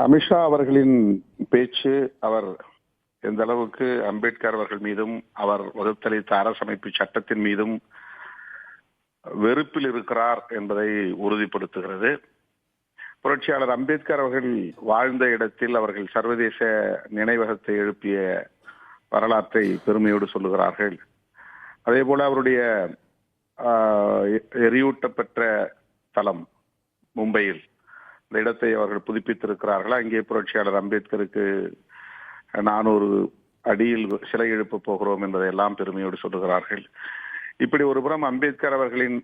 அமித்ஷா அவர்களின் பேச்சு, அவர் எந்த அளவுக்கு அம்பேத்கர் அவர்கள் மீதும் அவர் வகுத்தளித்த அரசமைப்பு சட்டத்தின் மீதும் வெறுப்பில் இருக்கிறார் என்பதை உறுதிப்படுத்துகிறது. புரட்சியாளர் அம்பேத்கர் அவர்கள் வாழ்ந்த இடத்தில் அவர்கள் சர்வதேச நினைவகத்தை எழுப்பிய வரலாற்றை பெருமையோடு சொல்லுகிறார்கள். அதே போல அவருடைய எரியூட்டப்பட்ட தலம் மும்பையில் இந்த இடத்தை அவர்கள் புதுப்பித்திருக்கிறார்கள். அங்கே புரட்சியாளர் அம்பேத்கருக்கு 400 அடியில் சிலை எழுப்ப போகிறோம் என்பதையெல்லாம் பெருமையோடு சொல்லுகிறார்கள். இப்படி ஒரு புறம் அம்பேத்கர் அவர்களின்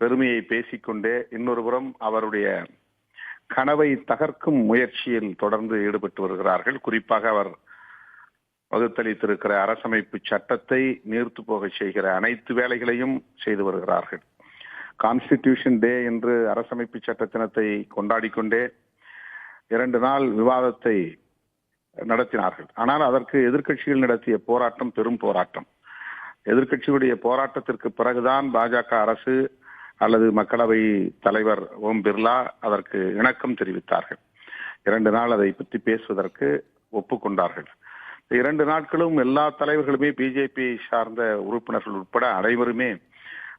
பெருமையை பேசிக்கொண்டே இன்னொரு புறம் அவருடைய கனவை தகர்க்கும் முயற்சியில் தொடர்ந்து ஈடுபட்டு வருகிறார்கள். குறிப்பாக அவர் வகுத்தளித்திருக்கிற அரசமைப்பு சட்டத்தை நீர்த்து போக செய்கிற அனைத்து வேலைகளையும் செய்து வருகிறார்கள். கான்ஸ்டிடியூஷன் டே என்று அரசமைப்பு சட்ட தினத்தை கொண்டாடி கொண்டே 2 நாள் விவாதத்தை நடத்தினார்கள். ஆனால் அதற்கு எதிர்க்கட்சிகள் நடத்திய போராட்டம் பெரும் போராட்டம். எதிர்க்கட்சிகளுடைய போராட்டத்திற்கு பிறகுதான் பாஜக அரசு அல்லது மக்களவை தலைவர் ஓம் பிர்லா அதற்கு இணக்கம் தெரிவித்தார்கள். 2 நாள் அதை பற்றி பேசுவதற்கு ஒப்புக்கொண்டார்கள். 2 நாட்களும் எல்லா தலைவர்களுமே, பிஜேபி சார்ந்த உறுப்பினர்கள் உட்பட அனைவருமே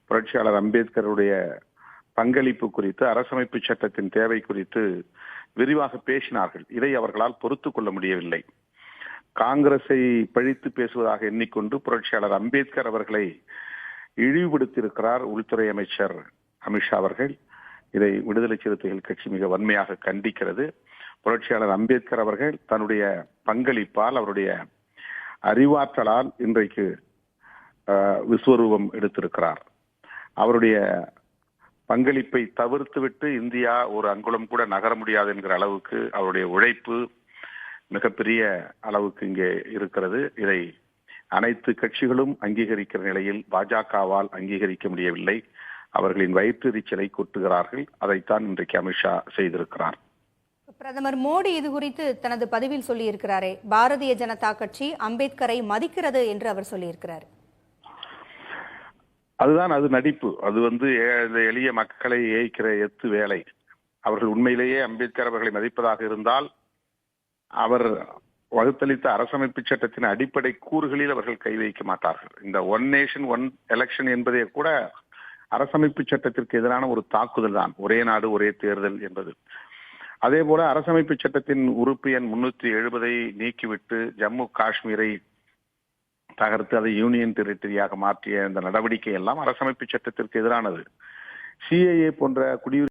புரட்சியாளர் அம்பேத்கருடைய பங்களிப்பு குறித்து, அரசமைப்பு சட்டத்தின் தேவை குறித்து விரிவாக பேசினார்கள். இதை அவர்களால் பொறுத்து கொள்ள முடியவில்லை. காங்கிரஸை பழித்து பேசுவதாக எண்ணிக்கொண்டு புரட்சியாளர் அம்பேத்கர் அவர்களை இழிவுபடுத்தியிருக்கிறார் உள்துறை அமைச்சர் அமித்ஷா அவர்கள். இதை விடுதலை சிறுத்தைகள் கட்சி மிக வன்மையாக கண்டிக்கிறது. புரட்சியாளர் அம்பேத்கர் அவர்கள் தன்னுடைய பங்களிப்பால், அவருடைய அறிவாற்றலால் இன்றைக்கு விஸ்வரூபம் எடுத்திருக்கிறார். அவருடைய பங்களிப்பை தவிர்த்துவிட்டு இந்தியா ஒரு அங்குலம் கூட நகர முடியாது என்கிற அளவுக்கு அவருடைய உழைப்பு மிகப்பெரிய அளவுக்கு இங்கே இருக்கிறது. இதை அனைத்து கட்சிகளும் அங்கீகரிக்கிற நிலையில் பாஜகவால் அங்கீகரிக்க முடியவில்லை. அவர்களின் வயிற்றெரிச்சலை கொட்டுகிறார்கள். அதைத்தான் இன்றைக்கு அமித்ஷா செய்திருக்கிறார். பிரதமர் மோடி இது குறித்து தனது பதிவில் சொல்லியிருக்கிறாரே, பாரதிய ஜனதா கட்சி அம்பேத்கரை மதிக்கிறது என்று அவர் சொல்லியிருக்கிறார். அதுதான், அது நடிப்பு. அது எளிய மக்களை ஏய்க்கிற எத்து வேலை. அவர்கள் உண்மையிலேயே அம்பேத்கர் அவர்களை மதிப்பதாக இருந்தால் அவர் வகுத்தளித்த அரசமைப்பு சட்டத்தின் அடிப்படை கூறுகளில் அவர்கள் கை வைக்க மாட்டார்கள். இந்த ஒன் நேஷன் ஒன் எலெக்ஷன் என்பதே கூட அரசமைப்பு சட்டத்திற்கு எதிரான ஒரு தாக்குதல் தான். ஒரே நாடு ஒரே தேர்தல் என்பது. அதே போல அரசமைப்பு சட்டத்தின் உறுப்பு எண் 370 நீக்கிவிட்டு ஜம்மு காஷ்மீரை தகர்த்து அதை யூனியன் டெரிட்டரியாக மாற்றிய இந்த நடவடிக்கை எல்லாம் அரசமைப்பு சட்டத்திற்கு எதிரானது. சிஏஏ போன்ற குடியுரிமை